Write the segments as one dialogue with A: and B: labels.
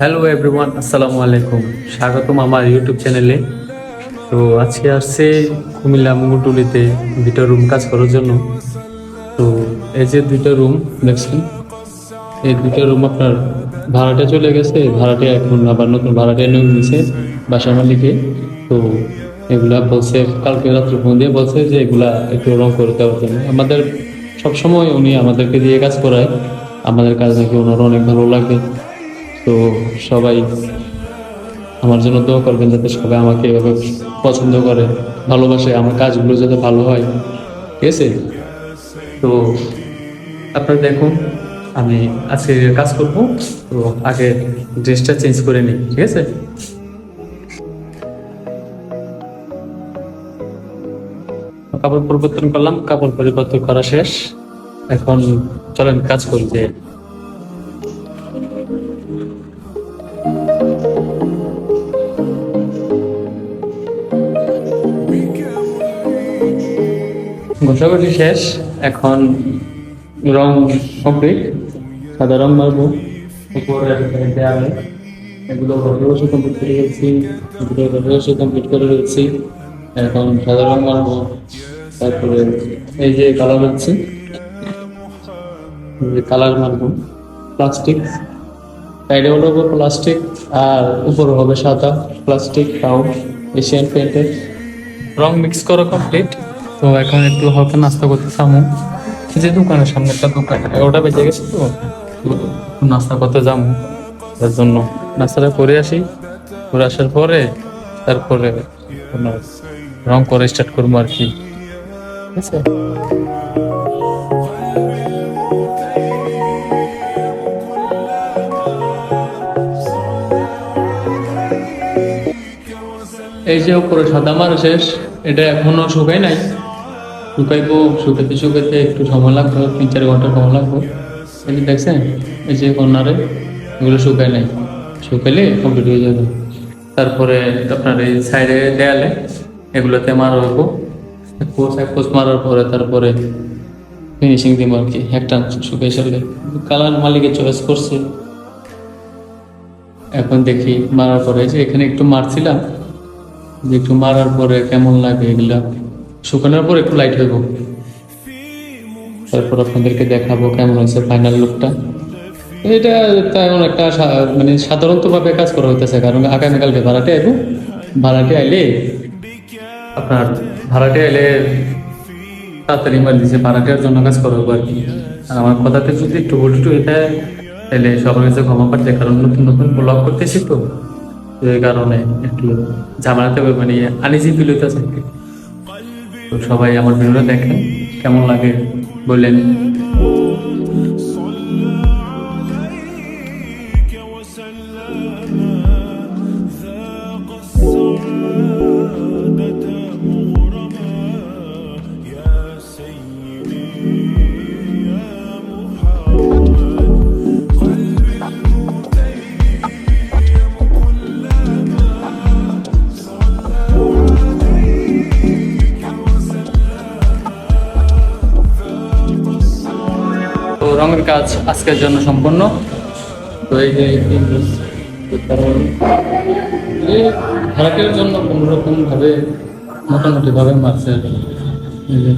A: Hello everyone, আসসালামু আলাইকুম। স্বাগতম আমার ইউটিউব চ্যানেলে। তো আজকে আসছে কুমিল্লা মুগুরটুলিতে দুইটা রুম কাজ করার জন্য। তো এই যে দুইটা রুম দেখছেন, এই দুইটা রুম আপনার ভাড়াটে চলে গেছে, ভাড়াটে এখন আবার নতুন ভাড়াটে নিয়োগ দিছে বাসার মালিকে। তো এগুলা বলছে, কালকে রাত্রে ফোন দিয়ে বলছে যে এগুলা একটু রং করে দেওয়ার জন্য। আমাদের সবসময় উনি আমাদেরকে দিয়ে কাজ করায়, আমাদের কাজ নাকি ওনার অনেক ভালো লাগে। তো সবাই আমার জন্য দোয়া করবেন যাতে সবাই আমাকে এভাবে পছন্দ করে, ভালোবাসে, আমার কাজগুলো যাতে ভালো হয়। ঠিক আছে? তো আপনারা দেখুন, আমি আজকে কাজ করব। তো আগে ড্রেসটা চেঞ্জ করে নিই, ঠিক আছে? কাপড় পরিবর্তন করলাম, কাপড় পরিবর্তন করা শেষ। এখন চলেন কাজ করি যে। ঘষাঘষি শেষ, এখন রং কমপ্লিট। সাদা রং মারবো উপরে দেয়ালে। এগুলো ঘষাঘষি কমপ্লিট করে গেছি, এগুলো ঘষাঘষি কমপ্লিট করে রয়েছি। এখন সাদা রং মারবো। তারপরে এই যে কালার হচ্ছে, কালার মারবো। প্লাস্টিক সাইডে হলো প্লাস্টিক, আর উপরে হবে সাদা প্লাস্টিক তাও এশিয়ান পেন্টের। রং মিক্স করা কমপ্লিট। তো এখন একটু হালকা নাস্তা করতে যাবো, যে দোকানের সামনে একটা দোকান, 11টা বেজে গেছে। তো একটু নাস্তা করতে যাবো, তার জন্য নাস্তাটা করে আসি। করে আসার পরে তারপরে আপনার রং করে স্টার্ট করবো আর কি। ঠিক আছে? এই যে উপরে সাদা মারা শেষ, এটা এখনো শুকাই নাই। শুকাইবো, শুকাতে শুকাতে একটু সময় লাগবে, 3-4 ঘন্টা সময় লাগবে। এই যে দেখছেন, এই যে কর্নারে এগুলো শুকাই নাই, শুকাইলে কমপ্লিট হয়ে যাবে। তারপরে আপনার এই সাইডে দেয়ালে এগুলোতে মারা হইব। এক পোস্ট মারার পরে তারপরে ফিনিশিং দিব আর কি, একটা শুকাই সারলে। কালার মালিকের চয়েস করছে। এখন দেখি মারার পরে, যে এখানে একটু মারছিলাম, যে একটু মারার পরে কেমন লাগে এগুলা শুকানোর পর একটু লাইট হইব। তারপর আপনাদেরকে দেখাবো কেমন হয়েছে ফাইনাল লুকটা। এটা তেমন একটা মানে সাধারণত ভাবে কাজ করা হইতেছে, কারণ আগামীকালকে ভাড়াটে আইব। ভাড়াটে আইলে আপনার ভাড়াটে আইলে তাড়াতাড়ি মার দিছে, ভাড়াটের জন্য কাজ করা হবে আর কি। আর আমার কথাতে যদি একটু ভুল টুল হয়ে যায় তাহলে সবার কাছে ক্ষমা পাচ্ছে, কারণ নতুন নতুন ব্লগ করতেছি তো। তো এই কারণে একটু ঝামেলাতে মানে আনইজি ফিল হইতেছে। তো সবাই আমার ভিডিওটা দেখেন, কেমন লাগে বললেন। তো রঙের কাজ আজকের জন্য সম্পন্ন। তো এই যে ভাড়াটের জন্য কোনোরকম ভাবে মোটামুটি ভাবে মারছে আর কি। এই যে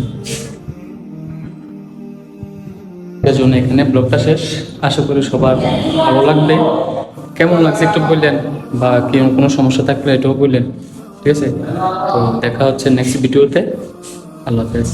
A: এর জন্য এখানে ব্লগটা শেষ। আশা করি সবার ভালো লাগবে। কেমন লাগছে একটু বললেন, বা কি কোনো সমস্যা থাকলে এটাও বললেন। ঠিক আছে? তো দেখা হচ্ছে নেক্সট ভিডিওতে। আল্লাহ হাফেজ।